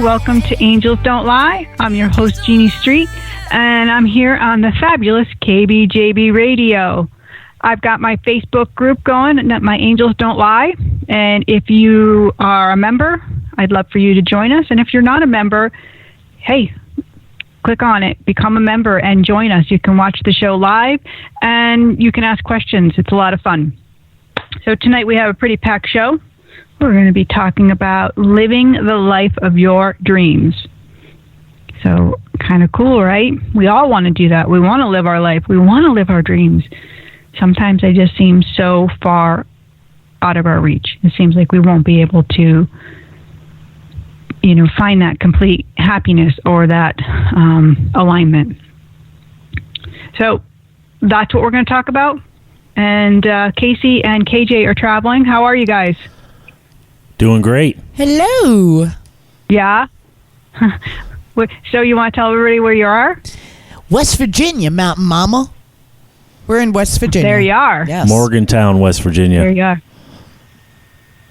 Welcome to Angels Don't Lie. I'm your host, Jeanne Street, and I'm here on the fabulous KBJB Radio. I've got my Facebook group going, My Angels Don't Lie, and if you are a member, I'd love for you to join us. And if you're not a member, hey, click on it, become a member, and join us. You can watch the show live, and you can ask questions. It's a lot of fun. So tonight we have a pretty packed show. We're going to be talking about living the life of your dreams. So kind of cool, right? We all want to do that. We want to live our life. We want to live our dreams. Sometimes they just seem so far out of our reach. It seems like we won't be able to, find that complete happiness or that alignment. So that's what we're going to talk about. And Casey and KJ are traveling. How are you guys? Doing great. Hello. Yeah? So you want to tell everybody where you are? West Virginia, Mountain Mama. We're in West Virginia. There you are. Yes. Morgantown, West Virginia. There you are.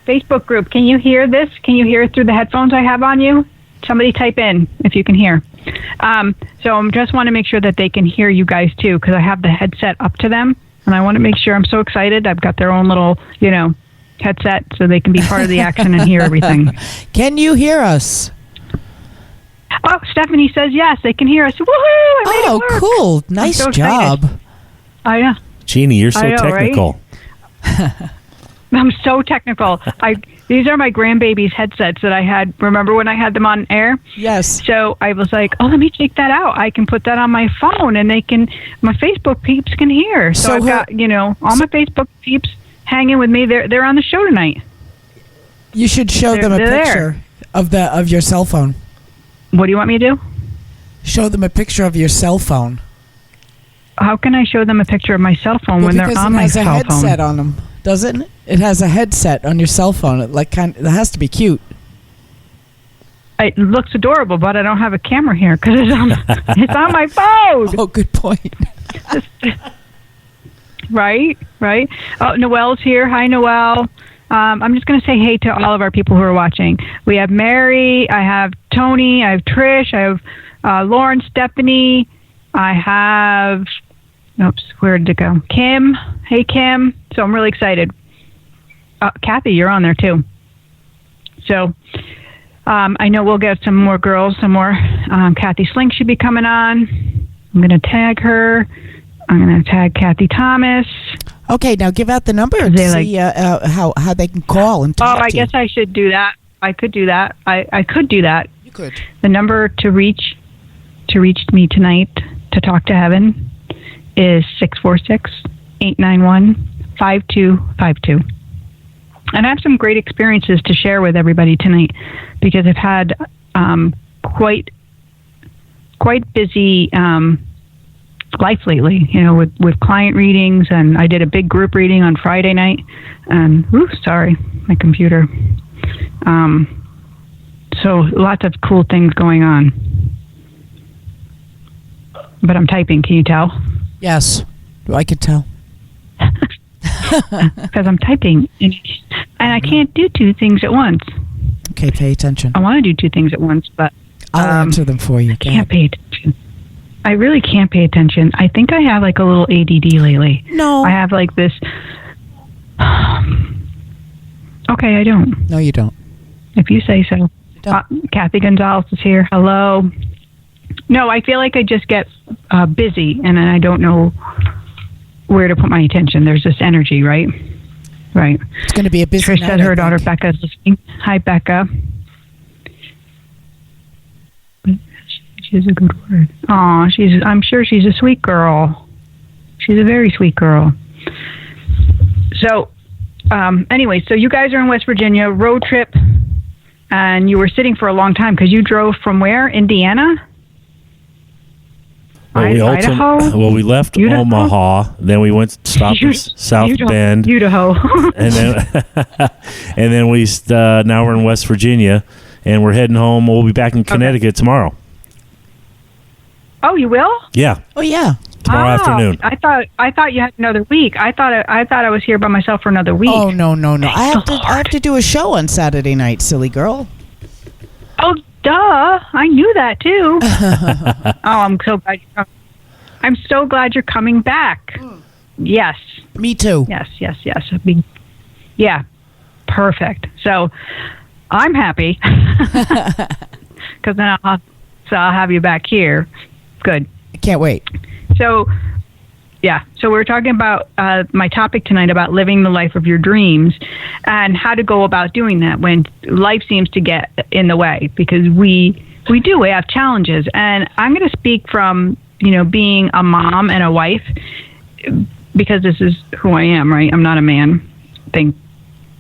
Facebook group, can you hear this? Can you hear it through the headphones I have on you? Somebody type in if you can hear. So I just want to make sure that they can hear you guys too, because I have the headset up to them, and I want to make sure. I'm so excited. I've got their own little, headset so they can be part of the action and hear everything. Can you hear us? Oh, Stephanie says yes, they can hear us. Woohoo! I made it work. Cool. Nice so job. Oh, yeah. Jeanne, you're so technical. Right? I'm so technical. These are my grandbaby's headsets that I had. Remember when I had them on air? Yes. So I was like, let me check that out. I can put that on my phone, and my Facebook peeps can hear. So I've got, all my Facebook peeps hanging with me. They're on the show tonight. You should show them a picture of your cell phone. What do you want me to do? Show them a picture of your cell phone. How can I show them a picture of my cell phone when they're on my cell phone? Because it has a headset on them, doesn't it? It has a headset on your cell phone. It has to be cute. It looks adorable, but I don't have a camera here because it's on my phone. Oh, good point. Right. Oh, Noel's here. Hi, Noel. I'm just going to say hey to all of our people who are watching. We have Mary. I have Tony. I have Trish. I have Lauren, Stephanie. I have, where did it go? Kim. Hey, Kim. So I'm really excited. Kathy, you're on there too. So I know we'll get some more girls, Kathy Slink should be coming on. I'm going to tag her. I'm going to tag Kathy Thomas. Okay, now give out the number to see how they can call and talk to you. I guess I should do that. I could do that. I could do that. You could. The number to reach me tonight to talk to heaven is 646-891-5252. And I have some great experiences to share with everybody tonight because I've had quite busy life lately, with client readings, and I did a big group reading on Friday night, and sorry, my computer. So lots of cool things going on. But I'm typing, can you tell? Yes, I could tell. Because I'm typing, and I can't do two things at once. Okay, pay attention. I want to do two things at once, but I'll answer them for you. I can't pay attention. I really can't pay attention. I think I have like a little ADD lately. No. I have like this. Okay, I don't. No, you don't. If you say so. Kathy Gonzalez is here. Hello. No, I feel like I just get busy and then I don't know where to put my attention. There's this energy, right? Right. It's going to be a busy Trish night, said her daughter Becca is listening. Hi, Becca. She's a good word. Aw, I'm sure she's a sweet girl. She's a very sweet girl. So, anyway, so you guys are in West Virginia, road trip, and you were sitting for a long time because you drove from where? Indiana? Idaho? Well, we left Idaho? Omaha, then we stopped in South Bend. Idaho. and then we now we're in West Virginia, and we're heading home. We'll be back in Connecticut tomorrow. Oh, you will? Yeah. Oh, yeah. Tomorrow afternoon. I thought you had another week. I thought I was here by myself for another week. Oh, no. I have to do a show on Saturday night, silly girl. Oh, duh, I knew that too. I'm so glad you're coming back. Yes. Me too. Yes. Yeah, perfect. So I'm happy because then I'll have you back here. Good. I can't wait. So we're talking about my topic tonight about living the life of your dreams and how to go about doing that when life seems to get in the way, because we have challenges. And I'm going to speak from, being a mom and a wife, because this is who I am, right? I'm not a man. Thank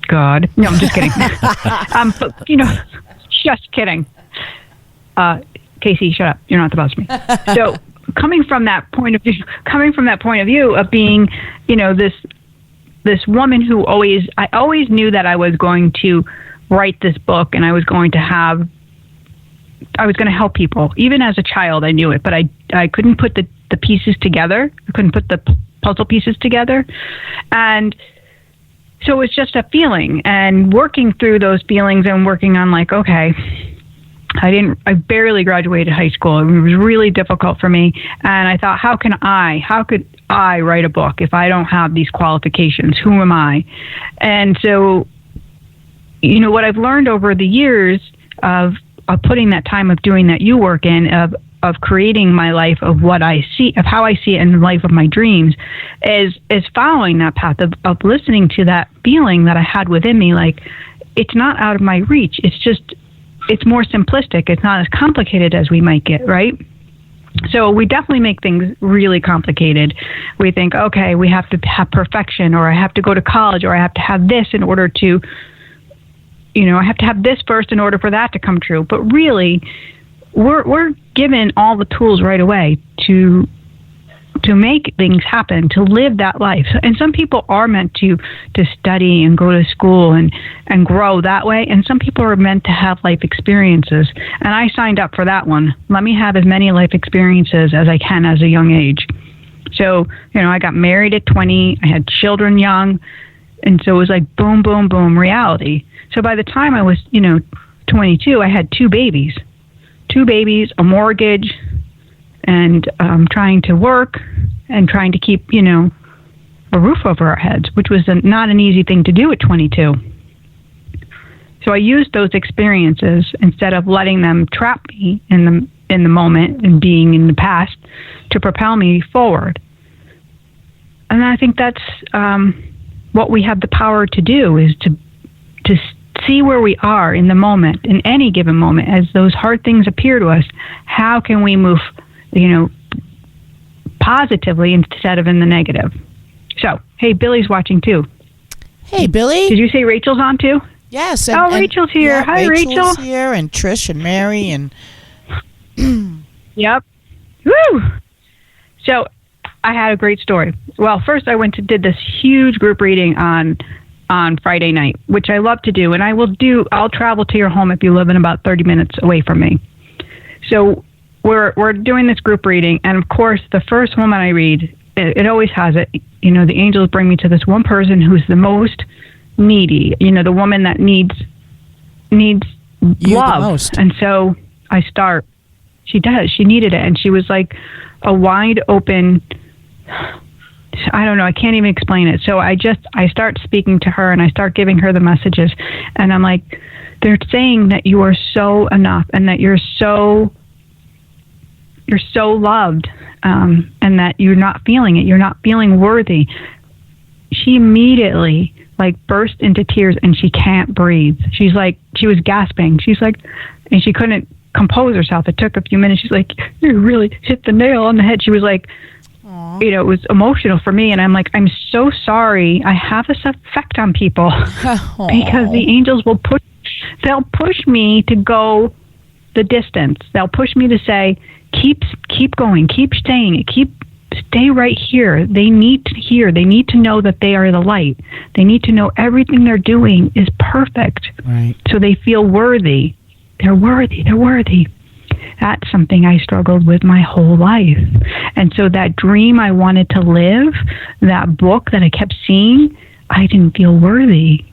God. No, I'm just kidding. Just kidding. Casey, shut up. You're not the boss of me. So, coming from that point of view of being, this woman who I always knew that I was going to write this book, and I was going to help people. Even as a child, I knew it, but I couldn't put the pieces together. I couldn't put the puzzle pieces together. And so it's just a feeling, and working through those feelings and working on okay, I barely graduated high school. It was really difficult for me. And I thought, how could I write a book if I don't have these qualifications? Who am I? And so, what I've learned over the years of putting that time of doing that work in, of creating my life of what I see, of how I see it in the life of my dreams, is following that path of listening to that feeling that I had within me. It's not out of my reach. It's more simplistic. It's not as complicated as we make it, right? So we definitely make things really complicated. We think, okay, we have to have perfection, or I have to go to college, or I have to have this in order to, I have to have this first in order for that to come true. But really, we're given all the tools right away to make things happen, to live that life. And some people are meant to study and go to school and grow that way. And some people are meant to have life experiences. And I signed up for that one. Let me have as many life experiences as I can as a young age. So, I got married at 20. I had children young. And so it was like boom, boom, boom, reality. So by the time I was, 22, I had two babies, a mortgage, and trying to work and trying to keep, a roof over our heads, which was not an easy thing to do at 22. So I used those experiences instead of letting them trap me in the moment and being in the past to propel me forward. And I think that's what we have the power to do, is to see where we are in the moment, in any given moment, as those hard things appear to us. How can we move, positively instead of in the negative? So, hey, Billy's watching too. Hey, Billy. Did you say Rachel's on too? Yes. Rachel's here. Yeah, Hi, Rachel's Rachel. here, and Trish and Mary and. Yep. Woo! So, I had a great story. Well, first I did this huge group reading on Friday night, which I love to do, and I'll travel to your home if you live in about 30 minutes away from me. So we're doing this group reading, and of course the first woman I read, it always has it, the angels bring me to this one person who's the most needy, the woman that needs you love the most. And so I start, she needed it, and she was like a wide open, I don't know, I can't even explain it. So I start speaking to her, and I start giving her the messages, and I'm like, they're saying that you are so enough, and that you're so loved, and that you're not feeling it. You're not feeling worthy. She immediately burst into tears, and she can't breathe. She was gasping. She's like, and she couldn't compose herself. It took a few minutes. She's like, you really hit the nail on the head. She was like, it was emotional for me. And I'm like, I'm so sorry. I have this effect on people because the angels they'll push me to go the distance. They'll push me to say, keep going, keep saying it, stay right here. They need to hear. They need to know that they are the light. They need to know everything they're doing is perfect. Right. So they feel worthy. They're worthy. They're worthy. That's something I struggled with my whole life. And so that dream I wanted to live, that book that I kept seeing, I didn't feel worthy.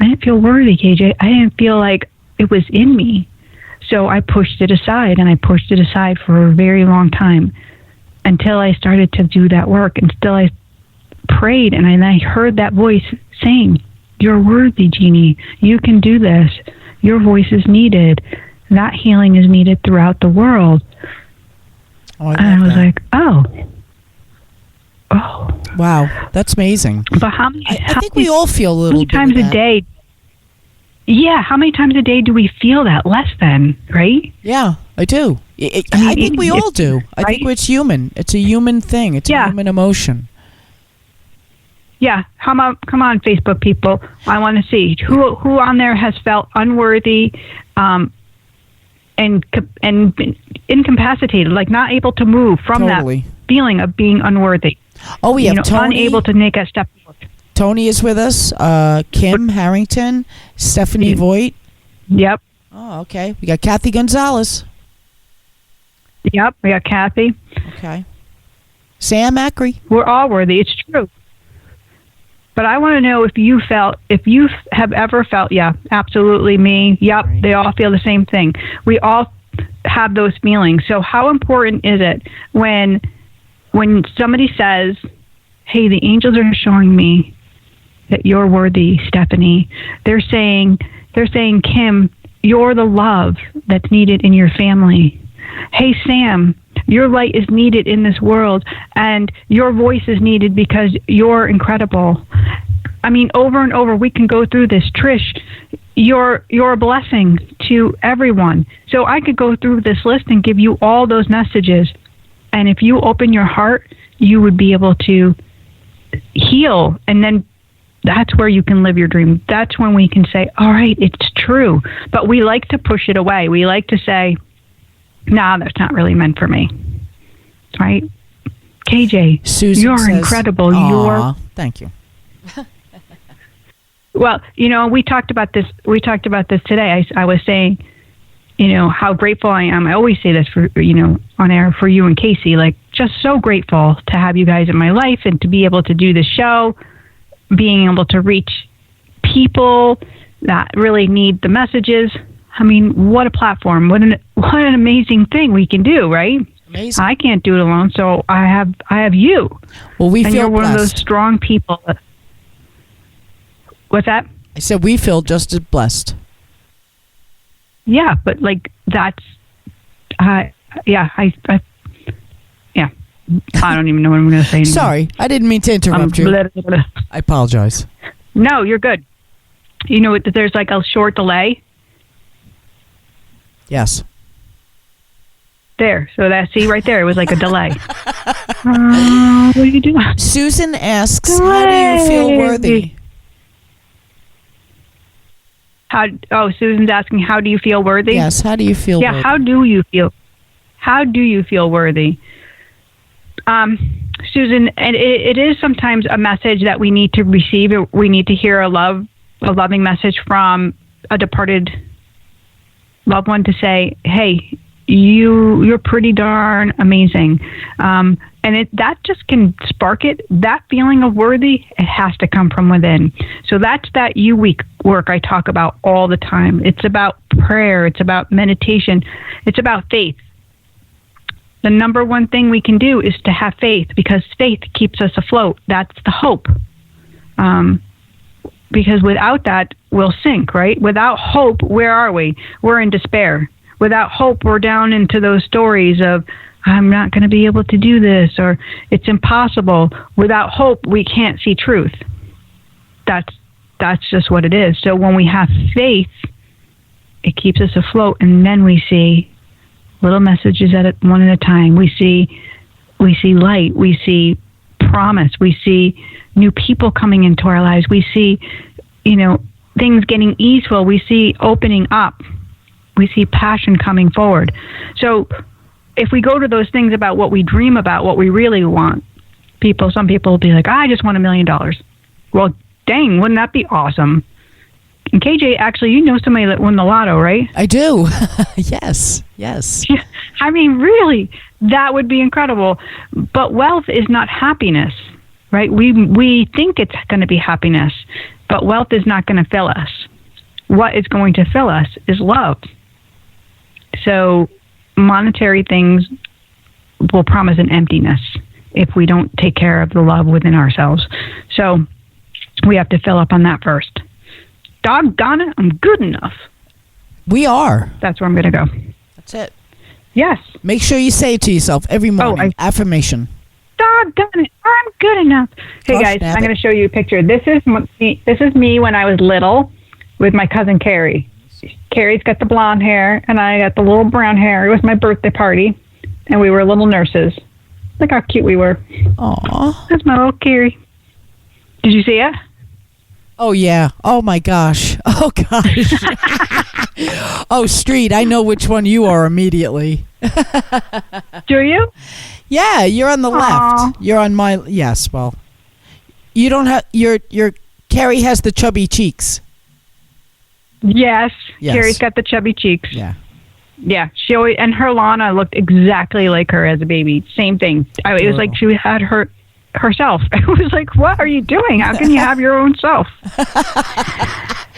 I didn't feel worthy, KJ. I didn't feel like it was in me. So I pushed it aside, and I pushed it aside for a very long time until I started to do that work, and still I prayed, and I heard that voice saying, "You're worthy, Jeannie. You can do this. Your voice is needed. That healing is needed throughout the world." And I was like, oh. Wow, that's amazing. But how many? I think we all feel a little many bit times of a that. day? Yeah, how many times a day do we feel that? Less than, right? Yeah, I do. I think we all do. I think it's human. It's a human thing. It's a human emotion. Yeah, come on, Facebook people. I want to see who on there has felt unworthy, and incapacitated, like not able to move from that feeling of being unworthy. Oh, we have Tony, unable to make a step forward. Tony is with us. Kim Harrington, Stephanie Voigt. Yep. Oh, okay. We got Kathy Gonzalez. Yep, we got Kathy. Okay. Sam Ackery. We're all worthy. It's true. But I want to know if you have ever felt, yeah, absolutely me. Yep, They all feel the same thing. We all have those feelings. So how important is it when somebody says, "Hey, the angels are showing me that you're worthy, Stephanie. They're saying, Kim, you're the love that's needed in your family. Hey, Sam, your light is needed in this world, and your voice is needed because you're incredible." I mean, over and over, we can go through this. Trish, you're a blessing to everyone. So I could go through this list and give you all those messages. And if you open your heart, you would be able to heal. And then that's where you can live your dream. That's when we can say, all right, it's true. But we like to push it away. We like to say, nah, that's not really meant for me. Right? KJ, Susan you're says, incredible. Thank you. Well, we talked about this. We talked about this today. I was saying, how grateful I am. I always say this for, on air for you and Casey, like just so grateful to have you guys in my life and to be able to do the show, being able to reach people that really need the messages. I mean, what a platform. What an amazing thing we can do, right? Amazing. I can't do it alone, so I have you. Well, we and feel you're one blessed. of those strong people. What's that? I said we feel just as blessed. Yeah, but like that's, I don't even know what I'm going to say anymore. Sorry, I didn't mean to interrupt you. I apologize. No, you're good. There's like a short delay. Yes. There. So see right there, it was like a delay. What are you doing? Susan asks, how do you feel worthy? Susan's asking, how do you feel worthy? Yes, how do you feel worthy? Yeah, how do you feel? How do you feel worthy? Susan, and it is sometimes a message that we need to receive. We need to hear a loving message from a departed loved one to say, hey, you're pretty darn amazing. And that just can spark it. That feeling of worthy, it has to come from within. So that's that you week work I talk about all the time. It's about prayer. It's about meditation. It's about faith. The number one thing we can do is to have faith, because faith keeps us afloat. That's the hope. Because without that, we'll sink, right? Without hope, where are we? We're in despair. Without hope, we're down into those stories of, I'm not going to be able to do this, or it's impossible. Without hope, we can't see truth. That's just what it is. So when we have faith, it keeps us afloat, and then we see little messages one at a time. We see light. We see promise. We see new people coming into our lives. We see, things getting easeful. We see opening up. We see passion coming forward. So if we go to those things about what we dream about, what we really want, some people will be like, I just want $1 million. Well, dang, wouldn't that be awesome? And KJ, actually, you know somebody that won the lotto, right? I do. Yes. I mean, really, that would be incredible. But wealth is not happiness, right? We think it's going to be happiness, but wealth is not going to fill us. What is going to fill us is love. So monetary things will promise an emptiness if we don't take care of the love within ourselves. So we have to fill up on that first. Doggone it, I'm good enough. We are. That's where I'm going to go. That's it. Yes. Make sure you say it to yourself every morning. Affirmation. Doggone it, I'm good enough. Hey guys, I'm going to show you a picture. This is me when I was little with my cousin Carrie. Carrie's got the blonde hair, and I got the little brown hair. It was my birthday party, and we were little nurses. Look how cute we were. Aw. That's my little Carrie. Did you see it? Oh, yeah. Oh, my gosh. Oh, gosh. Oh, Street, I know which one you are immediately. Do you? Yeah, you're on the left. You're on my... Yes, well. You don't have... Your Carrie has the chubby cheeks. Yes. Carrie's got the chubby cheeks. Yeah. Yeah, she always, and her Lana looked exactly like her as a baby. Same thing. It was like she had herself. I was like, what are you doing? How can you have your own self?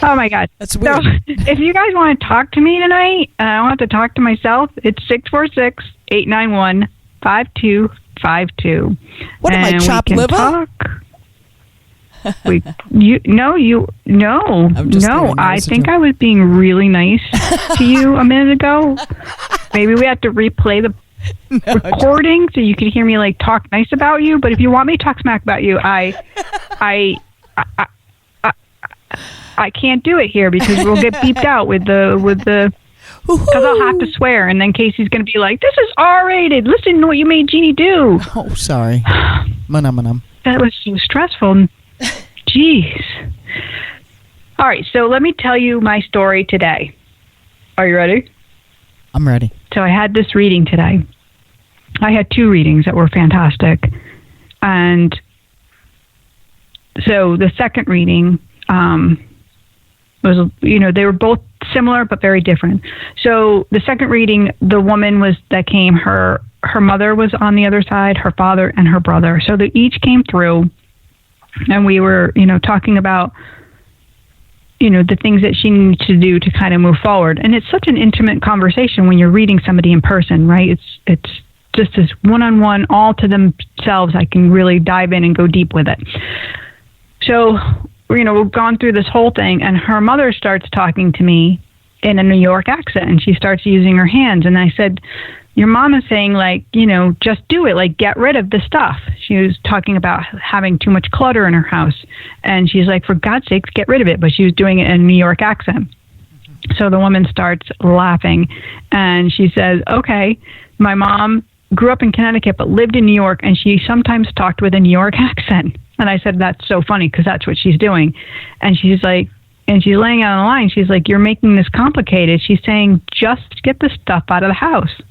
Oh my God. That's weird. So if you guys want to talk to me tonight, and I don't have to talk to myself, it's 646-891-5252. What am I, chopped liver? Talk. I think I was being really nice to you a minute ago. Maybe we have to replay the recording so you can hear me like talk nice about you. But if you want me to talk smack about you, I can't do it here because we'll get beeped out with the because I'll have to swear, and then Casey's going to be like, "This is R-rated. Listen to what you made Jeannie do." Oh, sorry. Manum. That was so stressful. Jeez. All right, so let me tell you my story today. Are you ready? I'm ready. So I had this reading today. I had 2 readings that were fantastic. And so the second reading was, they were both similar but very different. So the second reading, the woman that came, her mother was on the other side, her father and her brother. So they each came through. And we were, talking about, the things that she needs to do to kind of move forward. And it's such an intimate conversation when you're reading somebody in person, right? It's just this one-on-one, all to themselves. I can really dive in and go deep with it. So, we've gone through this whole thing, and her mother starts talking to me in a New York accent, and she starts using her hands. And I said, your mom is saying, just do it, get rid of the stuff. She was talking about having too much clutter in her house. And she's like, for God's sakes, get rid of it. But she was doing it in a New York accent. So the woman starts laughing. And she says, okay, my mom grew up in Connecticut but lived in New York, and she sometimes talked with a New York accent. And I said, that's so funny because that's what she's doing. And she's like, and she's laying out on the line. She's like, you're making this complicated. She's saying, just get the stuff out of the house.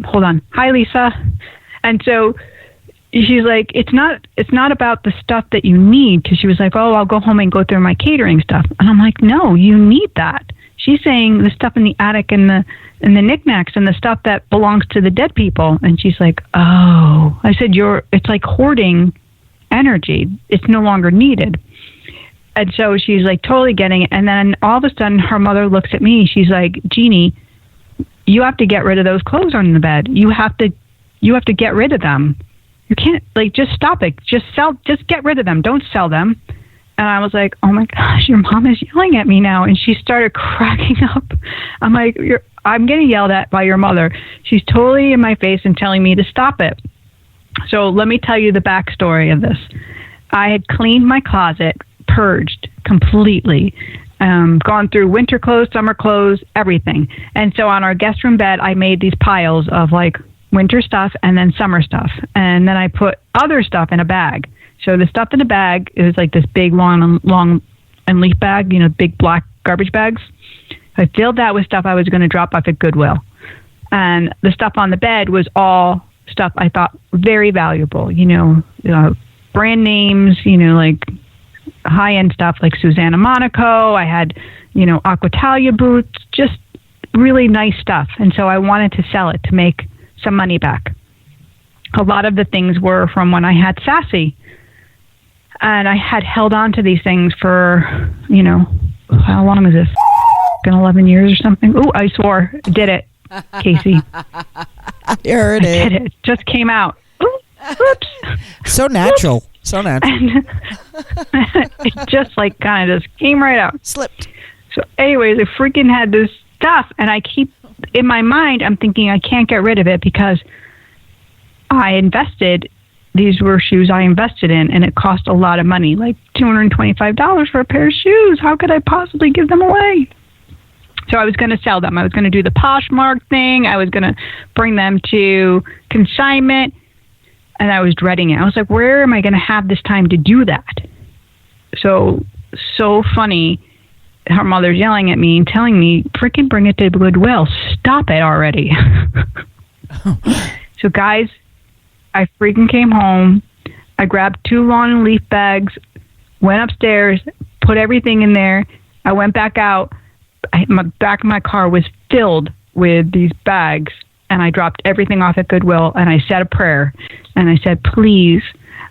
Hold on. Hi, Lisa. And so she's like, it's not about the stuff that you need, because she was like, oh, I'll go home and go through my catering stuff. And I'm like, no, you need that. She's saying the stuff in the attic and the knickknacks and the stuff that belongs to the dead people. And she's like, oh. I said, it's like hoarding energy. It's no longer needed. And so she's like totally getting it. And then all of a sudden her mother looks at me. She's like, Jeannie, you have to get rid of those clothes on the bed. You have to get rid of them. You can't just stop it. Just get rid of them. Don't sell them. And I was like, oh my gosh, your mom is yelling at me now. And she started cracking up. I'm like, I'm getting yelled at by your mother. She's totally in my face and telling me to stop it. So let me tell you the backstory of this. I had cleaned my closet, purged completely. Gone through winter clothes, summer clothes, everything. And so on our guest room bed, I made these piles of winter stuff and then summer stuff. And then I put other stuff in a bag. So the stuff in the bag is this big, long and leaf bag, big black garbage bags. I filled that with stuff I was going to drop off at Goodwill. And the stuff on the bed was all stuff I thought very valuable, brand names, high-end stuff like Susanna Monaco. I had, Aquatalia boots, just really nice stuff. And so I wanted to sell it to make some money back. A lot of the things were from when I had Sassy. And I had held on to these things for, how long is this? 11 years or something. Oh, I swore. Did it. Casey. I heard it. Did it. Just came out. Oops. So natural. So natural. And it just like kind of just came right out. Slipped. So anyways, I freaking had this stuff, and I keep, in my mind, I'm thinking I can't get rid of it because these were shoes I invested in, and it cost a lot of money, like $225 for a pair of shoes. How could I possibly give them away? So I was going to sell them. I was going to do the Poshmark thing. I was going to bring them to consignment, and I was dreading it. I was like, where am I going to have this time to do that? So funny. Her mother's yelling at me and telling me, freaking bring it to Goodwill. Stop it already. So guys, I freaking came home. I grabbed 2 lawn and leaf bags, went upstairs, put everything in there. I went back out. My back of my car was filled with these bags, and I dropped everything off at Goodwill, and I said a prayer, and I said, please,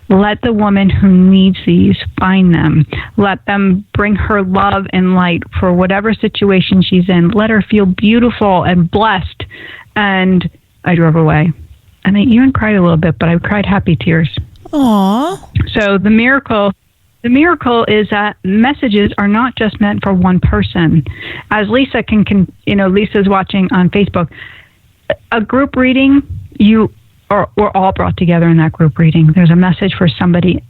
let the woman who needs these find them. Let them bring her love and light for whatever situation she's in. Let her feel beautiful and blessed. And I drove away. And I even cried a little bit, but I cried happy tears. Aww. So the miracle is that messages are not just meant for one person. As Lisa Lisa's watching on Facebook, a group reading, we're all brought together in that group reading. There's a message for somebody.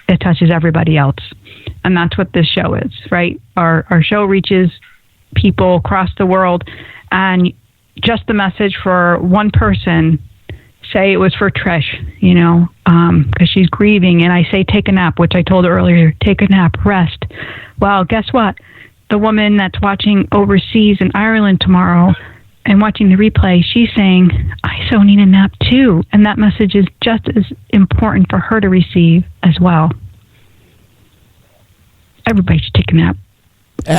It touches everybody else. And that's what this show is, right? Our show reaches people across the world, and just the message for one person, say it was for Trish, because she's grieving, and I say take a nap, which I told her earlier, take a nap, rest. Well, guess what? The woman that's watching overseas in Ireland tomorrow and watching the replay, she's saying, I so need a nap too. And that message is just as important for her to receive as well. Everybody should take a nap.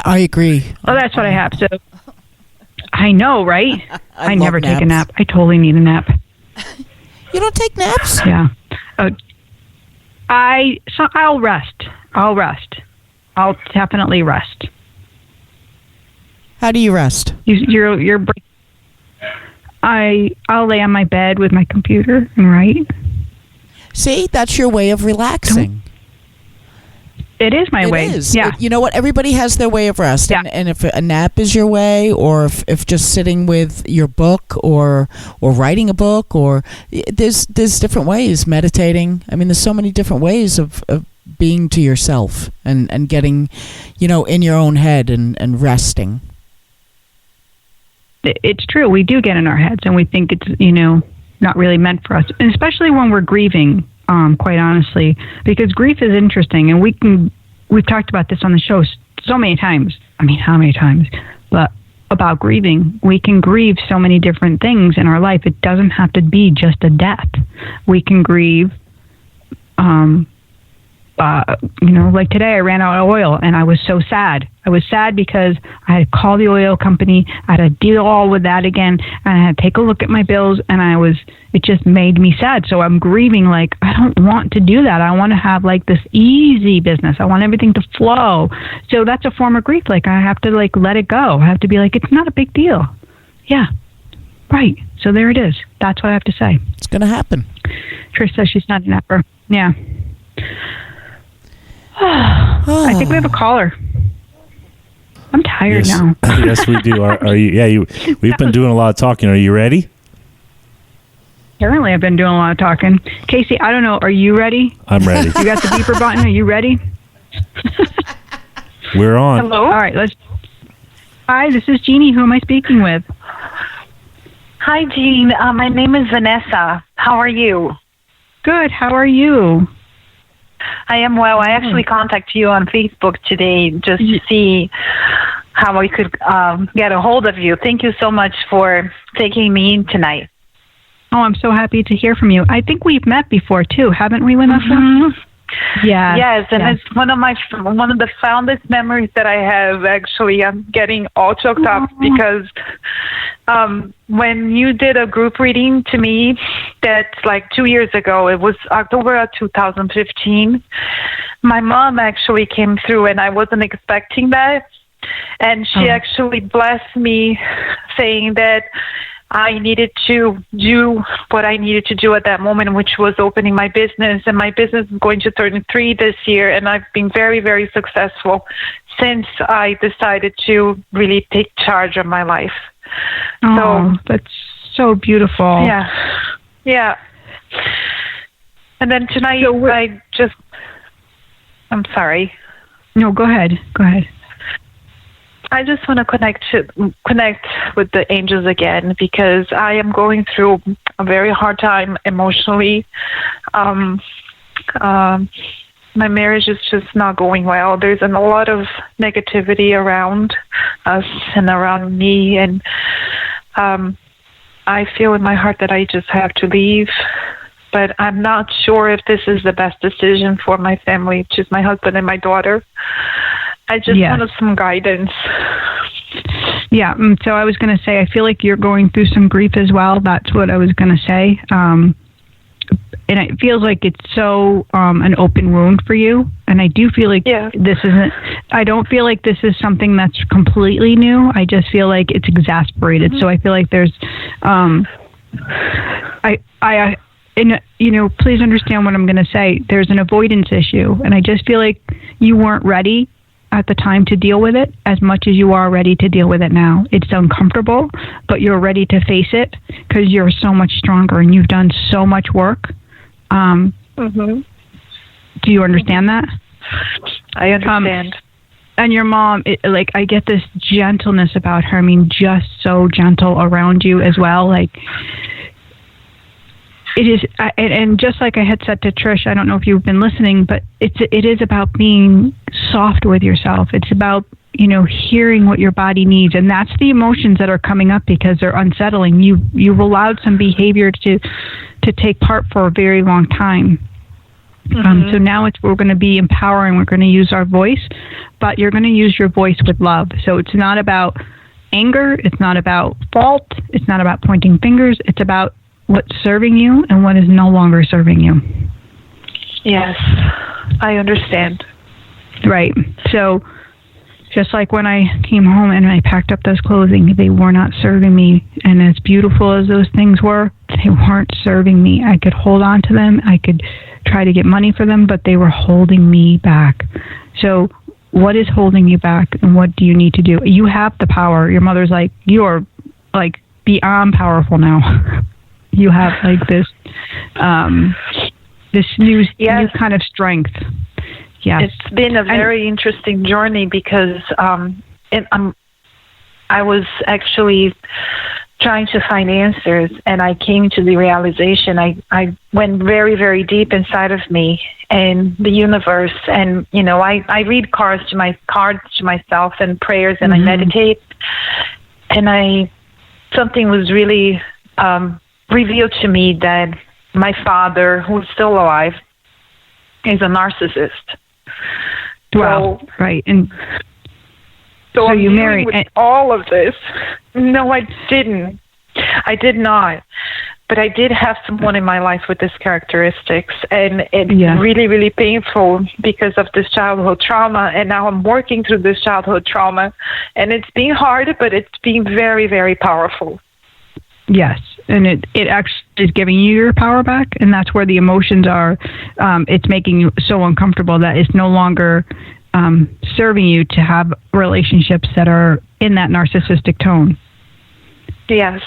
I agree. Well, that's what I have. So I know, right? I never naps. take a nap. I totally need a nap. You don't take naps? Yeah. I'll rest. I'll definitely rest. How do you rest? I'll lay on my bed with my computer and write. See, that's your way of relaxing. It is my way. It is. Yeah. You know what? Everybody has their way of rest. Yeah. And if a nap is your way, or if just sitting with your book or writing a book, or there's different ways, meditating. I mean, there's so many different ways of being to yourself and getting, in your own head and resting. It's true. We do get in our heads, and we think it's, not really meant for us, and especially when we're grieving, quite honestly, because grief is interesting, and we've talked about this on the show so many times. I mean, how many times? But about grieving, we can grieve so many different things in our life. It doesn't have to be just a death. We can grieve, like today I ran out of oil, and I was so sad. I was sad because I had to call the oil company. I had to deal all with that again, and I had to take a look at my bills, and it just made me sad. So I'm grieving, like, I don't want to do that. I want to have like this easy business. I want everything to flow. So that's a form of grief. Like, I have to like let it go. I have to be like, it's not a big deal. Yeah. Right. So there it is. That's what I have to say. It's going to happen. Trish says she's not an napper. Yeah. I think we have a caller. I'm tired now. Yes, we do. Are you? Yeah, we've been doing a lot of talking. Are you ready? Apparently, I've been doing a lot of talking. Casey, I don't know. Are you ready? I'm ready. You got the beeper button? Are you ready? We're on. Hello. All right. Hi, this is Jeanne. Who am I speaking with? Hi, Jeanne. My name is Vanessa. How are you? Good. How are you? I am well. I actually contacted you on Facebook today just to see how I could get a hold of you. Thank you so much for taking me in tonight. Oh, I'm so happy to hear from you. I think we've met before too, haven't we, Vanessa? Mm-hmm. Yeah. Yes, and it's one of the fondest memories that I have. Actually, I'm getting all choked up because when you did a group reading to me, that's like 2 years ago. It was October of 2015. My mom actually came through, and I wasn't expecting that. And she actually blessed me, saying that I needed to do what I needed to do at that moment, which was opening my business. And my business is going to turn 3 this year, and I've been very, very successful since I decided to really take charge of my life. Oh, that's so beautiful. Yeah. And then tonight, I'm sorry. No, go ahead. I just want to connect with the angels again, because I am going through a very hard time emotionally. My marriage is just not going well. There's a lot of negativity around us and around me, and I feel in my heart that I just have to leave. But I'm not sure if this is the best decision for my family, which is my husband and my daughter. I just wanted some guidance. Yeah, so I was going to say, I feel like you're going through some grief as well. That's what I was going to say. And it feels like it's so an open wound for you. And I do feel like I don't feel like this is something that's completely new. I just feel like it's exasperated. So I feel like there's, please understand what I'm going to say. There's an avoidance issue. And I just feel like you weren't ready at the time to deal with it as much as you are ready to deal with it now. It's uncomfortable, but you're ready to face it because you're so much stronger and you've done so much work. Do you understand that? I understand. And your mom, I get this gentleness about her. I mean, just so gentle around you as well. Like, it is, and just like I had said to Trish, I don't know if you've been listening, but it is about being soft with yourself. It's about, hearing what your body needs, and that's the emotions that are coming up because they're unsettling. You've allowed some behavior to take part for a very long time. So now we're going to be empowering. We're going to use our voice, but you're going to use your voice with love. So it's not about anger. It's not about fault. It's not about pointing fingers. It's about what's serving you and what is no longer serving you. Yes, I understand. Right. So just like when I came home and I packed up those clothing, they were not serving me. And as beautiful as those things were, they weren't serving me. I could hold on to them. I could try to get money for them, but they were holding me back. So what is holding you back, and what do you need to do? You have the power. Your mother's like, you're like beyond powerful now. You have like this new kind of strength. Yes. It's been a very interesting journey because I was actually trying to find answers, and I came to the realization. I went very, very deep inside of me and the universe, and I read cards to myself and prayers, and I meditate, and something was really revealed to me that my father, who's still alive, is a narcissist. Wow. Right. And so you married with all of this. No, I didn't. I did not. But I did have someone in my life with these characteristics, and it's really, really painful because of this childhood trauma. And now I'm working through this childhood trauma, and it's been hard, but it's been very, very powerful. Yes, and it actually is giving you your power back, and that's where the emotions are. It's making you so uncomfortable that it's no longer serving you to have relationships that are in that narcissistic tone. Yes,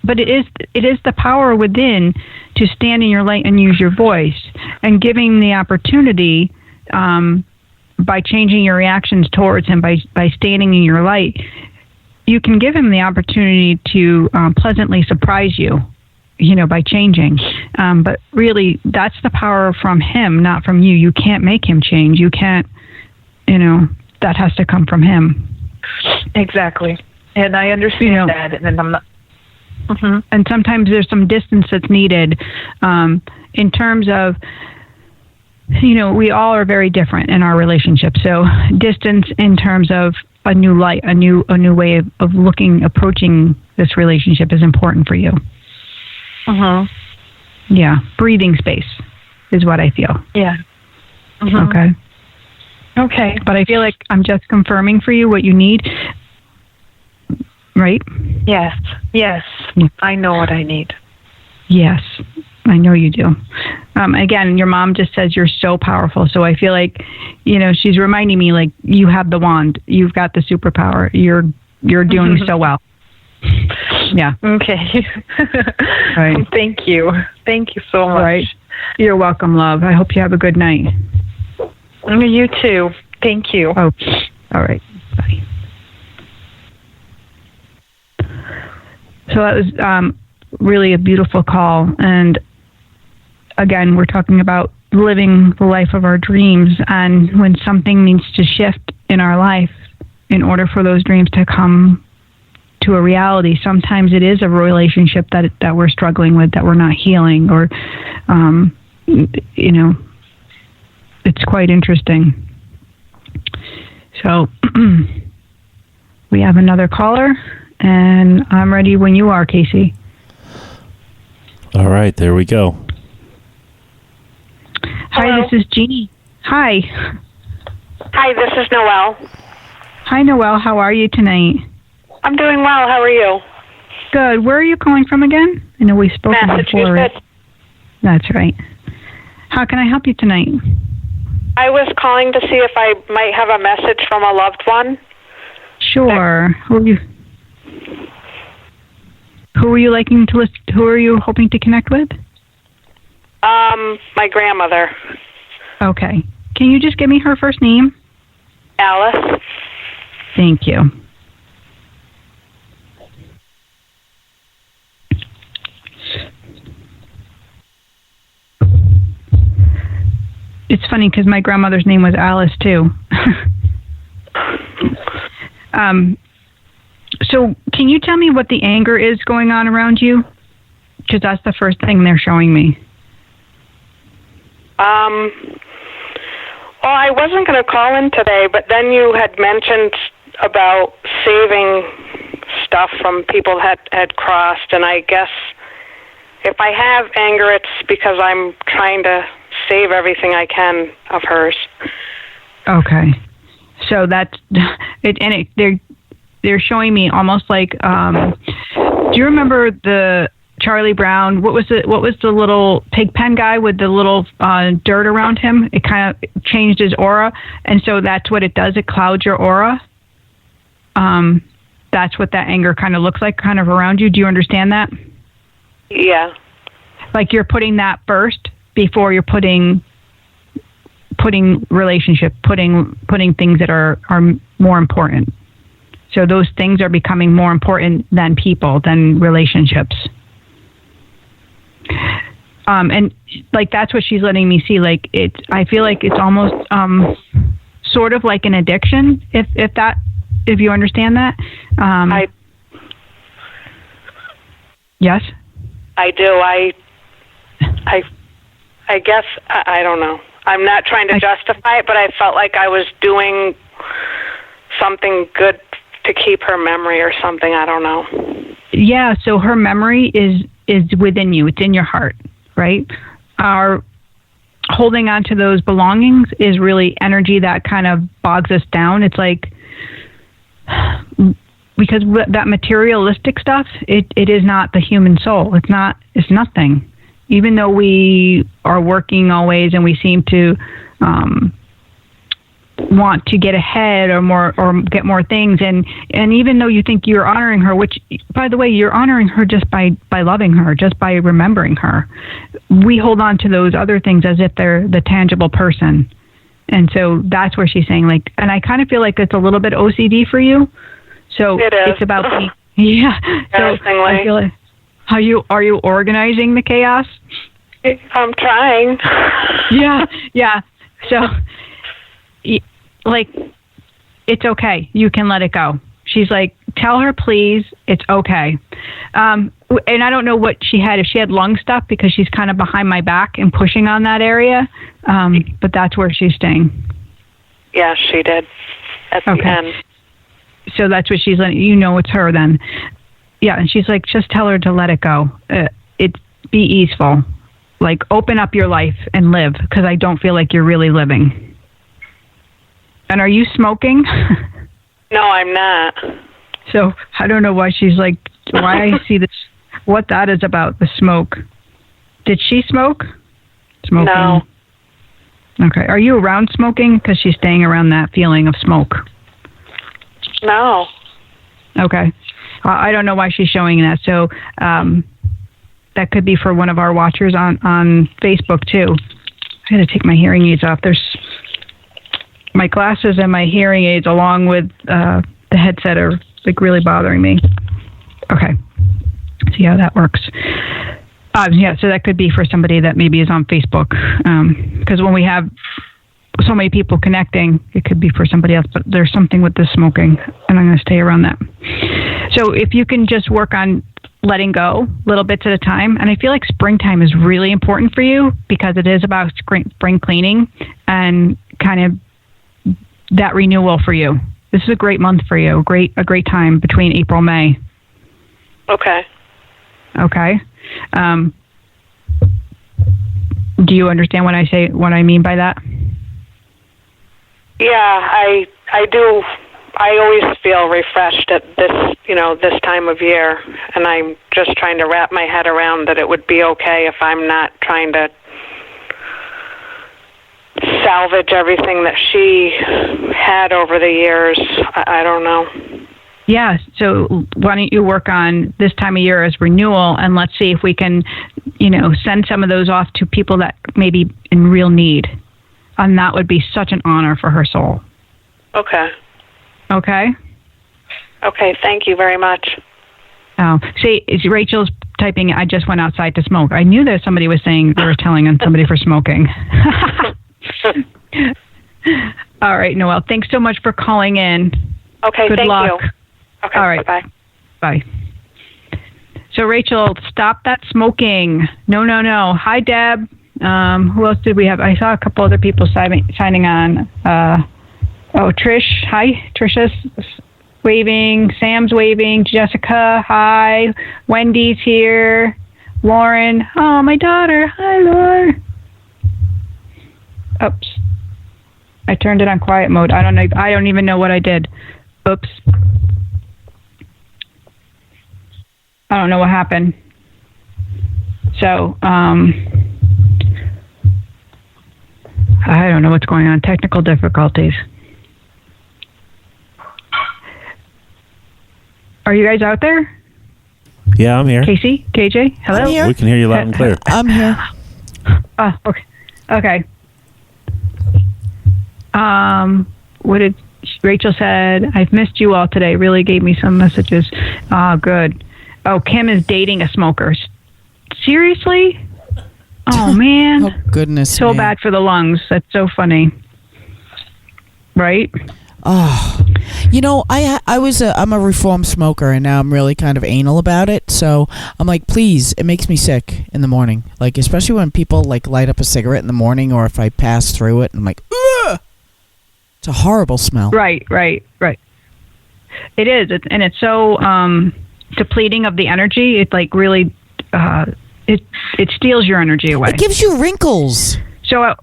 but it is the power within to stand in your light and use your voice, and giving the opportunity by changing your reactions towards him, by standing in your light. You can give him the opportunity to pleasantly surprise you, by changing. But really, that's the power from him, not from you. You can't make him change. You can't, that has to come from him. Exactly. And I understand that. And I'm not. And sometimes there's some distance that's needed in terms of, we all are very different in our relationship. So distance in terms of a new light, a new way of approaching this relationship is important for you. Yeah, breathing space is what I feel. Yeah. Okay. Okay. But I feel like I'm just confirming for you what you need, right? Yes. Yes. Yeah. I know what I need. Yes, I know you do. Again, your mom just says you're so powerful. So I feel like, she's reminding me, like, you have the wand. You've got the superpower. You're doing so well. Yeah. Okay. Right. Thank you. Thank you so much. Right. You're welcome, love. I hope you have a good night. You too. Thank you. Oh, all right. Bye. So that was really a beautiful call. And again, we're talking about living the life of our dreams. And when something needs to shift in our life in order for those dreams to come to a reality, sometimes it is a relationship that we're struggling with, that we're not healing, or, it's quite interesting. So we have another caller, and I'm ready when you are, Casey. All right, there we go. Hello. Hi, this is Jeanne. Hi. Hi, this is Noel. Hi, Noel. How are you tonight? I'm doing well. How are you? Good. Where are you calling from again? I know we've spoken before. Massachusetts. That's right. How can I help you tonight? I was calling to see if I might have a message from a loved one. Sure. Who are you liking to list? Who are you hoping to connect with? My grandmother. Okay. Can you just give me her first name? Alice. Thank you. It's funny because my grandmother's name was Alice too. So can you tell me what the anger is going on around you? Because that's the first thing they're showing me. Well, I wasn't going to call in today, but then you had mentioned about saving stuff from people that had crossed, and I guess if I have anger, it's because I'm trying to save everything I can of hers. Okay. So that's it, and they're showing me almost like do you remember the Charlie Brown, what was the little pig pen guy with the little dirt around him? It kind of changed his aura, and so that's what it does. It clouds your aura. That's what that anger kind of looks like, kind of around you. Do you understand that? Yeah. Like you're putting that first before you're putting relationship, putting things that are more important. So those things are becoming more important than people, than relationships. And like that's what she's letting me see. Like I feel like it's almost sort of like an addiction, if you understand that. Yes. I do. I guess I don't know. I'm not trying to justify it, but I felt like I was doing something good to keep her memory or something. I don't know. Yeah. So her memory is within you. It's in your heart, right? Our holding on to those belongings is really energy that kind of bogs us down. It's like, because that materialistic stuff, it is not the human soul. It's nothing. Even though we are working always and we seem to want to get ahead or get more things, and even though you think you're honoring her, which by the way, you're honoring her just by loving her, just by remembering her, we hold on to those other things as if they're the tangible person. And so that's where she's saying, like, and I kind of feel like it's a little bit OCD for you. So it is. It's about yeah. So I feel like, are you organizing the chaos? I'm trying. Yeah. So, like, it's okay. You can let it go. She's like, tell her, please, it's okay. And I don't know what she had, if she had lung stuff, because she's kind of behind my back and pushing on that area. But that's where she's staying. Yeah, she did at the end. So that's what she's letting you know. It's her then. Yeah, and she's like, just tell her to let it go. Be easeful. Like, open up your life and live, because I don't feel like you're really living. And are you smoking? No, I'm not. So I don't know why she's like, why I see this, what that is about, the smoke. Did she smoke? Smoking. No. Okay. Are you around smoking? Because she's staying around that feeling of smoke. No. Okay. I don't know why she's showing that. So that could be for one of our watchers on Facebook, too. I got to take my hearing aids off. There's my glasses and my hearing aids along with the headset are like really bothering me. Okay. See how that works. Yeah, so that could be for somebody that maybe is on Facebook. Because when we have so many people connecting, it could be for somebody else. But there's something with the smoking, and I'm going to stay around that. So if you can just work on letting go little bits at a time. And I feel like springtime is really important for you because it is about spring cleaning and kind of that renewal for you. This is a great month for you, a great time between April and May. Okay. Okay. Do you understand what I mean by that? Yeah, I do. I always feel refreshed at this time of year, and I'm just trying to wrap my head around that it would be okay if I'm not trying to salvage everything that she had over the years. I don't know. Yeah, so why don't you work on this time of year as renewal, and let's see if we can, send some of those off to people that may be in real need. And that would be such an honor for her soul. Okay. Okay? Okay, thank you very much. Oh, see, Rachel's typing, I just went outside to smoke. I knew that somebody was saying they were telling on somebody for smoking. All right, Noel, thanks so much for calling in. Okay, Good thank luck. you. Okay, all right. Bye. Bye. So, Rachel, stop that smoking. No. Hi, Deb. Who else did we have? I saw a couple other people signing on. Trish. Hi. Trisha's waving. Sam's waving. Jessica. Hi. Wendy's here. Lauren. Oh, my daughter. Hi, Lauren. Oops. I turned it on quiet mode. I don't know. I don't even know what I did. Oops. I don't know what happened. So, I don't know what's going on. Technical difficulties. Are you guys out there? Yeah, I'm here. Casey? KJ? Hello? I'm here. We can hear you loud and clear. I'm here. Oh, okay. Okay. What did Rachel said? I've missed you all today. Really gave me some messages. Good. Oh, Kim is dating a smoker. Seriously? Oh, man. Oh, goodness. So bad for the lungs. That's so funny. Right? Oh, I'm a reformed smoker, and now I'm really kind of anal about it. So I'm like, please, it makes me sick in the morning. Like, especially when people like light up a cigarette in the morning, or if I pass through it, and I'm like, ugh! It's a horrible smell. Right. It is, and it's so depleting of the energy. It like really, it steals your energy away. It gives you wrinkles. So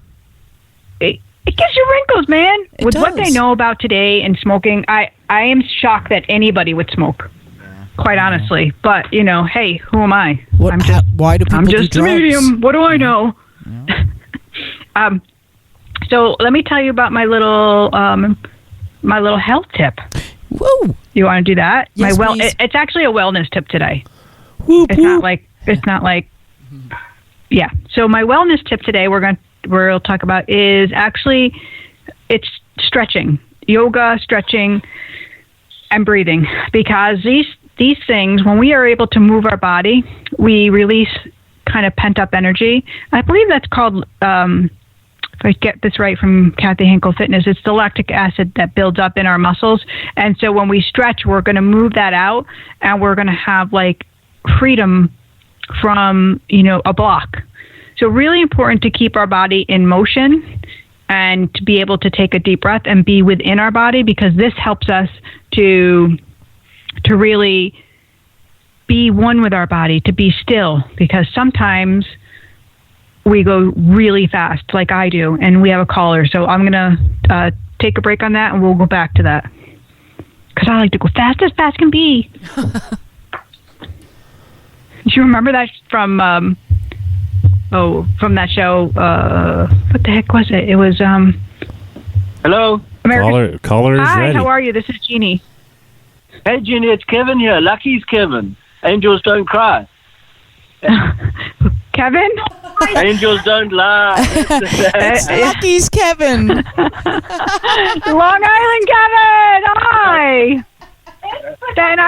it gives you wrinkles, man. It With does. what they know about today and smoking, I am shocked that anybody would smoke. Quite honestly, but hey, who am I? Why do people I'm do just a drugs? medium. What do I know? Yeah. So let me tell you about my little health tip. Woo! You want to do that? Yes, please. It's actually a wellness tip today. Whoop, It's not like yeah. So my wellness tip today we'll talk about is actually it's stretching, yoga, stretching, and breathing, because these things, when we are able to move our body, we release kind of pent up energy. I believe that's called if I get this right from Kathy Hinkle Fitness, it's the lactic acid that builds up in our muscles. And so when we stretch, we're going to move that out, and we're going to have like freedom from, a block. So really important to keep our body in motion and to be able to take a deep breath and be within our body, because this helps us to really be one with our body, to be still, because sometimes we go really fast, like I do, and we have a caller. So I'm going to take a break on that, and we'll go back to that. Because I like to go fast as fast can be. Do you remember that from that show? What the heck was it? It was Hello. Caller is Hi, ready. how are you? This is Jeannie. Hey, Jeannie, it's Kevin here. Lucky's Kevin. Angels don't cry. Kevin? Angels don't lie. Lucky's Kevin. Long Island Kevin! Hi! Staten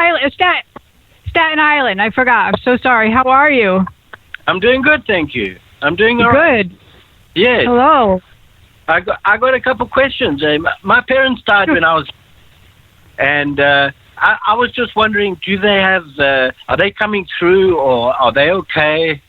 Island. I forgot. I'm so sorry. How are you? I'm doing good, thank you. I'm doing all right. Good. Yes. Hello. I got a couple questions. My parents died when I was... And I was just wondering, do they have... are they coming through, or are they okay?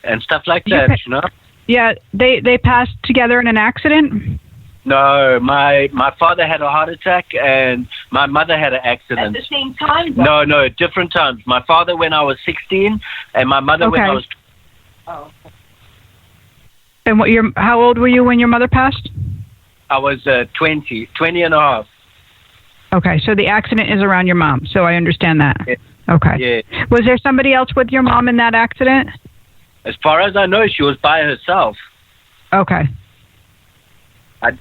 And stuff like that, you know? Yeah, they passed together in an accident? No, my father had a heart attack and my mother had an accident. At the same time? No, different times. My father when I was 16 and my mother when I was... Oh. And how old were you when your mother passed? I was 20 and a half. Okay, so the accident is around your mom, so I understand that. Yeah. Okay. Yeah. Was there somebody else with your mom in that accident? As far as I know, she was by herself. Okay.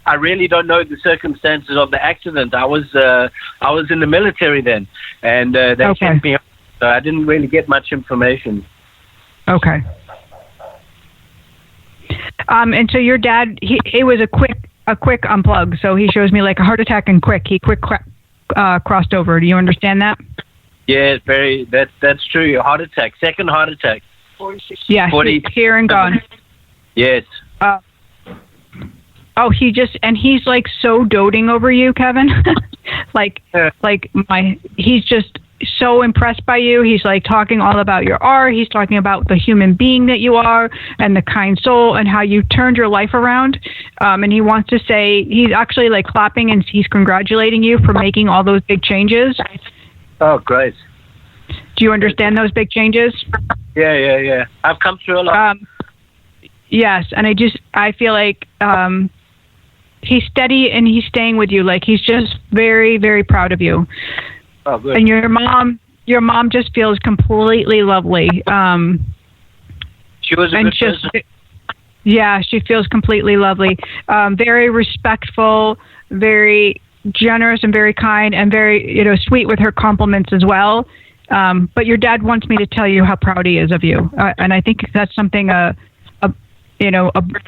I really don't know the circumstances of the accident. I was in the military then, and they sent me, so I didn't really get much information. Okay. And so your dad, it was a quick unplug. So he shows me like a heart attack and quick. He crossed over. Do you understand that? Yeah, that's true. Heart attack, second heart attack. 46. Yeah, 40. here and gone. Yes. He's like so doting over you, Kevin. He's just so impressed by you. He's like talking all about your art. He's talking about the human being that you are and the kind soul and how you turned your life around. And he wants to say, he's actually like clapping and he's congratulating you for making all those big changes. Oh, great. Do you understand those big changes? Yeah. I've come through a lot. Yes, and I feel like he's steady and he's staying with you. Like he's just very, very proud of you. Oh, good. And your mom just feels completely lovely. She was a good person. Yeah, she feels completely lovely. Very respectful, very generous, and very kind, and very sweet with her compliments as well. But your dad wants me to tell you how proud he is of you, and I think that's something a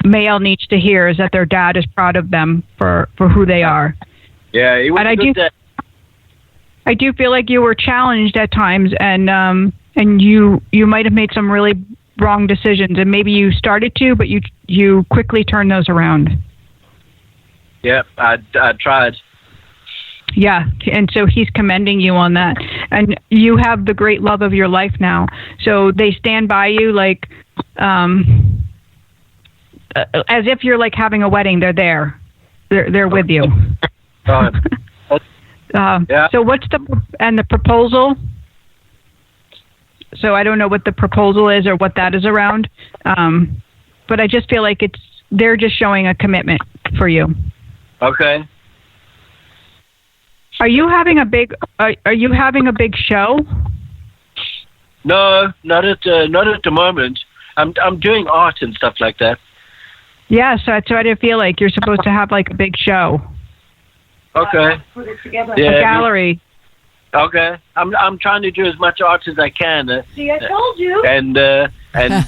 male needs to hear, is that their dad is proud of them for who they are. Yeah, he was and a good dad. I do feel like you were challenged at times, and you might have made some really wrong decisions, and maybe you started to, but you quickly turned those around. Yeah, I tried. Yeah, and so he's commending you on that, and you have the great love of your life now. So they stand by you like, as if you're like having a wedding. They're there. They're with you. Yeah. So what's the proposal? So I don't know what the proposal is or what that is around, but I just feel like they're just showing a commitment for you. Okay. Are you having a big show? No, not at the moment. I'm doing art and stuff like that. Yeah, so I didn't feel like you're supposed to have like a big show. Okay. Put it together. Yeah. A gallery. Okay. I'm trying to do as much art as I can. See, I told you. And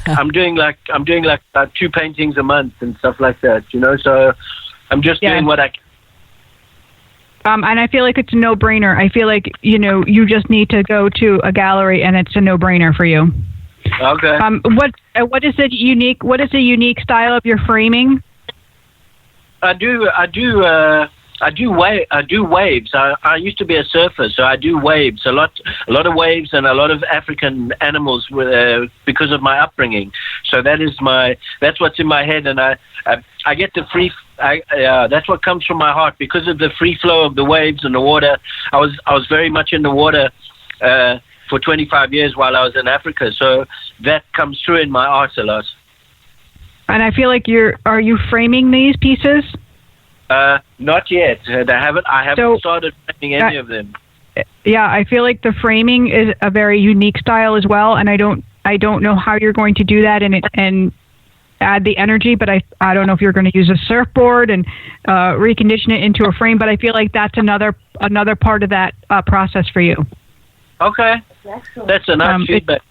I'm doing like 2 paintings a month and stuff like that. So I'm just doing what I can. And I feel like it's a no-brainer. I feel like you just need to go to a gallery, and it's a no-brainer for you. Okay. What is the unique style of your framing? I do waves. I used to be a surfer, so I do waves a lot of waves and a lot of African animals because of my upbringing. So that's what's in my head, and I get the free. That's what comes from my heart because of the free flow of the waves and the water. I was very much in the water for 25 years while I was in Africa, so that comes through in my art a lot. And I feel like are you framing these pieces? Not yet. I haven't started painting any of them. Yeah, I feel like the framing is a very unique style as well, and I don't know how you're going to do that and add the energy, but I don't know if you're going to use a surfboard and recondition it into a frame, but I feel like that's another part of that process for you. Okay, that's enough feedback.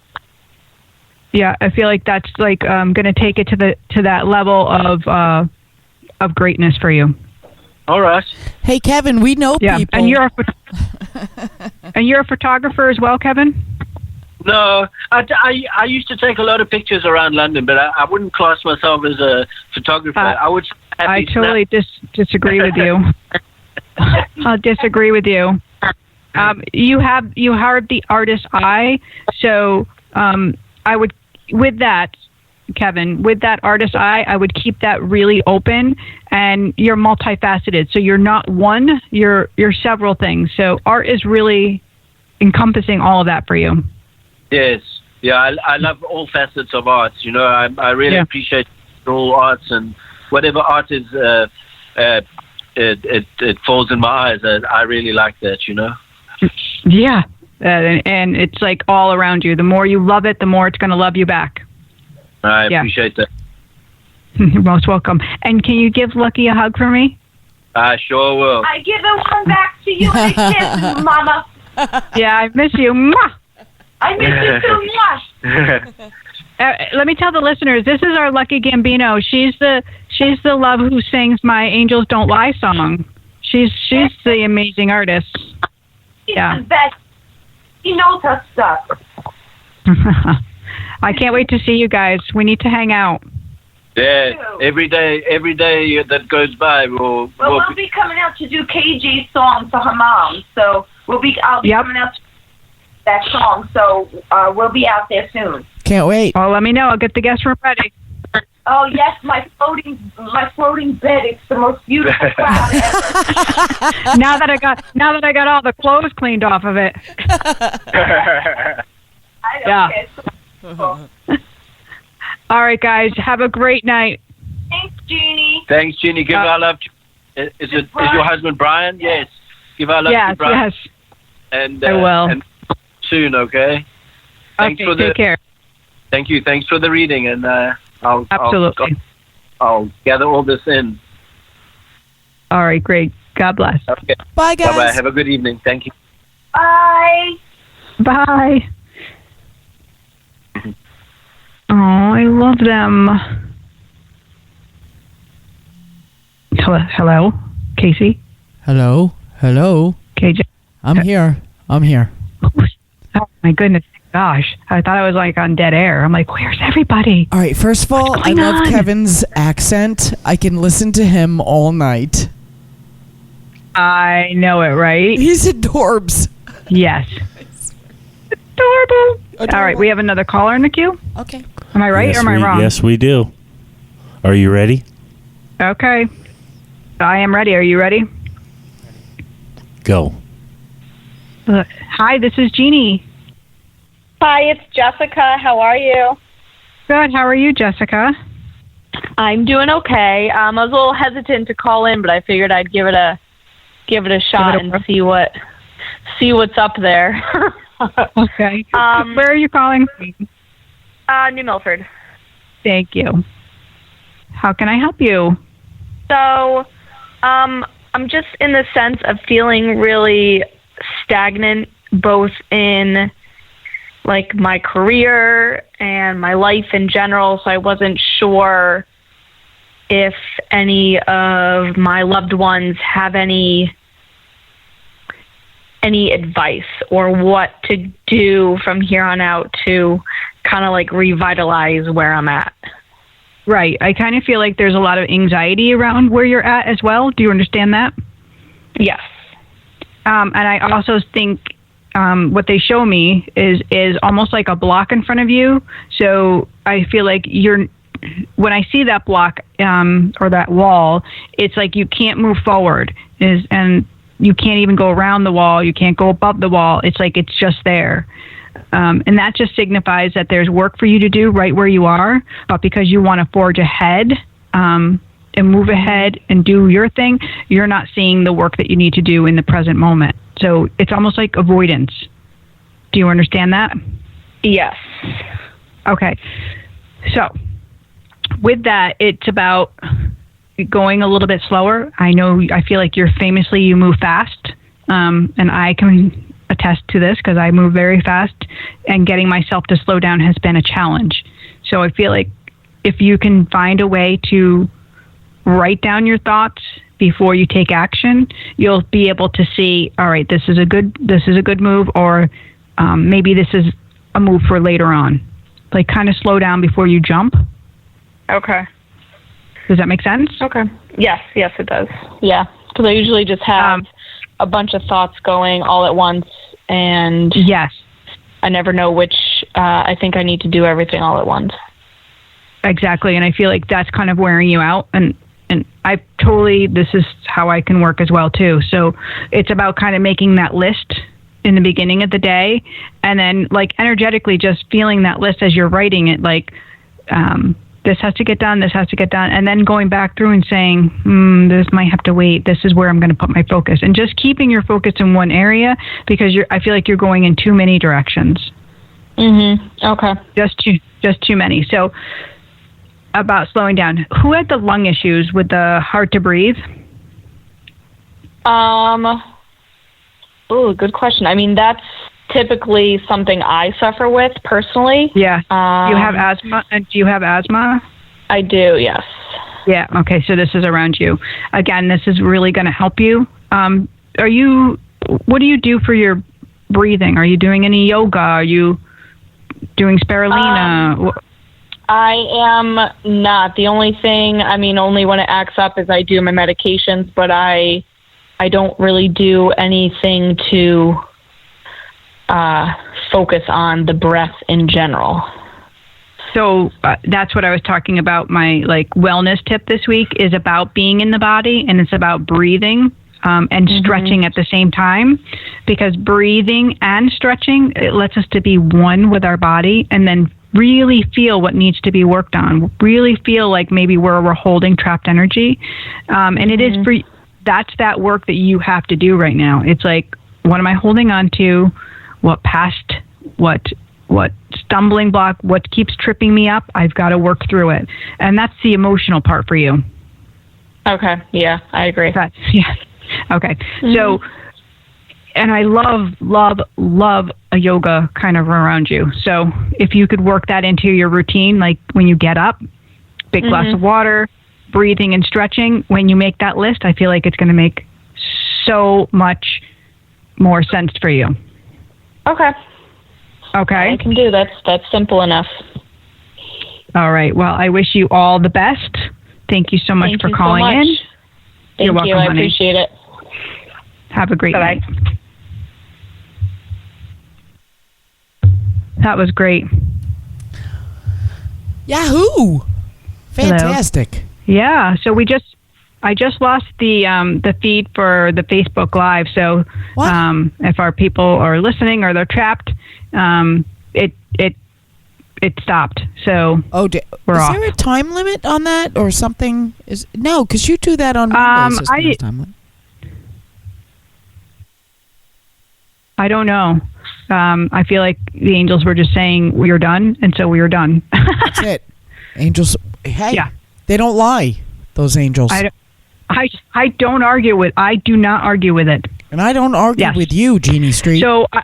Yeah, I feel like that's like going to take it to that level of greatness for you. All right. Hey, Kevin, we know people. And you're a photographer as well, Kevin? No, I used to take a lot of pictures around London, but I wouldn't class myself as a photographer. I totally disagree with you. I'll disagree with you. You have the artist's eye, so I would, with that, Kevin, with that artist's eye, I would keep that really open, and you're multifaceted. So you're not one, you're several things. So art is really encompassing all of that for you. Yes. Yeah, I love all facets of art. You know, I really appreciate all arts, and whatever art is, it falls in my eyes. I really like that, you know. Yeah. And it's like all around you. The more you love it, the more it's going to love you back. I appreciate that. You're most welcome. And can you give Lucky a hug for me? I sure will. I give it one back to you and a kiss, Mama. Yeah, I miss you. Mwah! I miss you too much. Let me tell the listeners, this is our Lucky Gambino. She's the love who sings my Angels Don't Lie song. She's the amazing artist. She's the best. She knows her stuff. I can't wait to see you guys. We need to hang out. Yeah, every day that goes by, we'll be coming out to do KJ's song for her mom. So I'll be coming out to that song. So we'll be out there soon. Can't wait. Well, let me know. I'll get the guest room ready. Oh yes, my floating bed. It's the most beautiful cloud ever. Now that I got all the clothes cleaned off of it. I don't care. Cool. All right, guys. Have a great night. Thanks, Jeannie. Thanks, Jeannie. Give our love. Is your husband Brian? Yes. Give our love to Brian. Yes. And I will. And soon, okay? Thanks okay. Take care. Thank you. Thanks for the reading, and Absolutely. I'll gather all this in. All right, great. God bless. Okay. Bye, guys. Bye-bye. Have a good evening. Thank you. Bye. Bye. Oh, I love them. Hello, Casey. Hello. KJ. I'm here. Oh my goodness, gosh! I thought I was like on dead air. I'm like, where's everybody? All right. First of all, I love Kevin's accent. I can listen to him all night. I know it, right? He's adorbs. Yes. Adorable. All right, we have another caller in the queue. Okay. Am I right or am I wrong? Yes, we do. Are you ready? Okay. I am ready. Are you ready? Go. Hi, this is Jeannie. Hi, it's Jessica. How are you? Good. How are you, Jessica? I'm doing okay. I was a little hesitant to call in, but I figured I'd give it a shot and see what's up there. Okay. Where are you calling from? New Milford. Thank you. How can I help you? So, I'm just in the sense of feeling really stagnant, both in like my career and my life in general. So I wasn't sure if any of my loved ones have any advice or what to do from here on out to kind of like revitalize where I'm at. Right. I kind of feel like there's a lot of anxiety around where you're at as well. Do you understand that? Yes. And I also think what they show me is almost like a block in front of you. So I feel like when I see that block or that wall, it's like you can't move forward. And you can't even go around the wall. You can't go above the wall. It's like it's just there. And that just signifies that there's work for you to do right where you are. But because you want to forge ahead, and move ahead and do your thing, you're not seeing the work that you need to do in the present moment. So it's almost like avoidance. Do you understand that? Yes. Okay. So with that, it's about going a little bit slower. I feel like you move fast, and I can attest to this because I move very fast, and getting myself to slow down has been a challenge. So I feel like if you can find a way to write down your thoughts before you take action, you'll be able to see, all right, this is a good move, or maybe this is a move for later on. Like kind of slow down before you jump. Okay. Does that make sense? Okay. Yes, it does. Yeah, because I usually just have a bunch of thoughts going all at once, and yes, I never know which. I think I need to do everything all at once. Exactly, and I feel like that's kind of wearing you out, and this is how I can work as well too. So it's about kind of making that list in the beginning of the day, and then like energetically just feeling that list as you're writing it, like this has to get done, and then going back through and saying, this might have to wait, this is where I'm going to put my focus, and just keeping your focus in one area, because I feel like you're going in too many directions. Okay. Just too many. So about slowing down, who had the lung issues with the hard to breathe? Good question. I mean, that's typically something I suffer with personally. Yeah. You have asthma? And do you have asthma? I do, yes. Yeah. Okay. So this is around you. Again, this is really going to help you. What do you do for your breathing? Are you doing any yoga? Are you doing spirulina? I am not. The only thing, only when it acts up is I do my medications, but I don't really do anything to focus on the breath in general. So that's what I was talking about. My wellness tip this week is about being in the body, and it's about breathing and stretching at the same time, because breathing and stretching, it lets us to be one with our body, and then really feel what needs to be worked on. Really feel like maybe where we're holding trapped energy, and it is that's that work that you have to do right now. It's like, what am I holding on to? What stumbling block? What keeps tripping me up? I've got to work through it, and that's the emotional part for you. Okay. Yeah, I agree. Yeah. Okay. So, and I love a yoga kind of around you. So if you could work that into your routine, like when you get up, big glass of water, breathing and stretching, when you make that list, I feel like it's going to make so much more sense for you. Okay. Okay. I can do that. That's simple enough. All right. Well, I wish you all the best. Thank you so much for calling in. Thank You're welcome, you. I honey. appreciate it. Have a great Bye-bye. night. That was great. Yahoo! Fantastic. Yeah. So I just lost the feed for the Facebook Live. So if our people are listening or they're trapped, it stopped. So is there a time limit on that or something? No, because you do that on Mondays. Time limit. I don't know. I feel like the angels were just saying we are done, and so we are done. That's it. Angels. Hey, yeah. They don't lie. Those angels. I don't argue with. I do not argue with it. And I don't argue with you, Jeannie Street. So I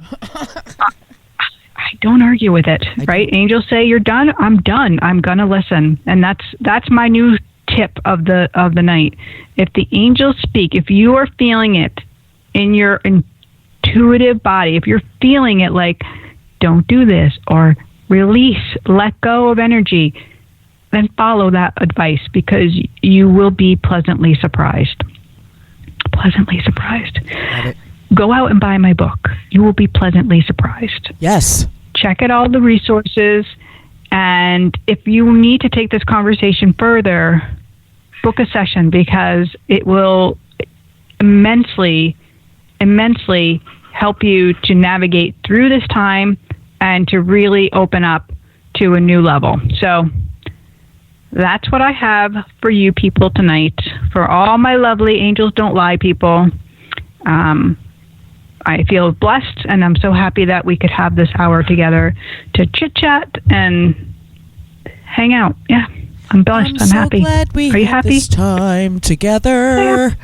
don't argue with it. Right? Angels say you're done. I'm done. I'm gonna listen, and that's my new tip of the night. If the angels speak, if you are feeling it in your intuitive body, if you're feeling it like, don't do this, or release, let go of energy, then follow that advice, because you will be pleasantly surprised. Pleasantly surprised. Go out and buy my book. You will be pleasantly surprised. Yes. Check out all the resources, and if you need to take this conversation further, book a session, because it will immensely help you to navigate through this time and to really open up to a new level. So that's what I have for you people tonight. For all my lovely Angels Don't Lie people, I feel blessed, and I'm so happy that we could have this hour together to chit-chat and hang out. Yeah, I'm blessed. I'm happy. Glad we Are you happy? This time together.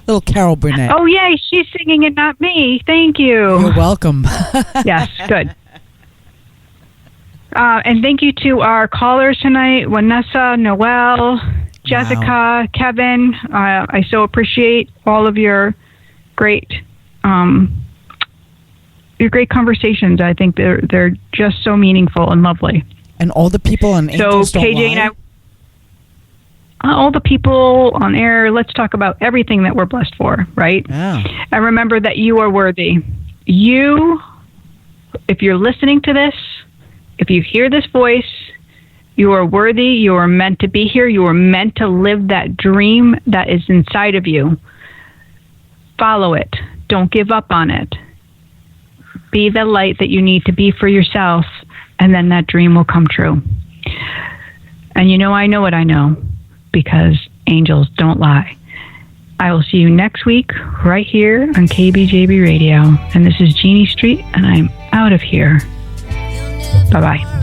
Little Carol Burnett. Oh, yay, she's singing and not me. Thank you. You're welcome. Yes, good. And thank you to our callers tonight, Vanessa, Noel, Jessica, Kevin. I so appreciate all of your great conversations. I think they're just so meaningful and lovely. And all the people on Angels Don't KJ Lie. And all the people on air, let's talk about everything that we're blessed for, right? Yeah. And remember that you are worthy. You, if you're listening to this, if you hear this voice, you are worthy. You are meant to be here. You are meant to live that dream that is inside of you. Follow it. Don't give up on it. Be the light that you need to be for yourself, and then that dream will come true. And I know what I know, because angels don't lie. I will see you next week right here on KBJB Radio. And this is Jeannie Street, and I'm out of here. Bye-bye.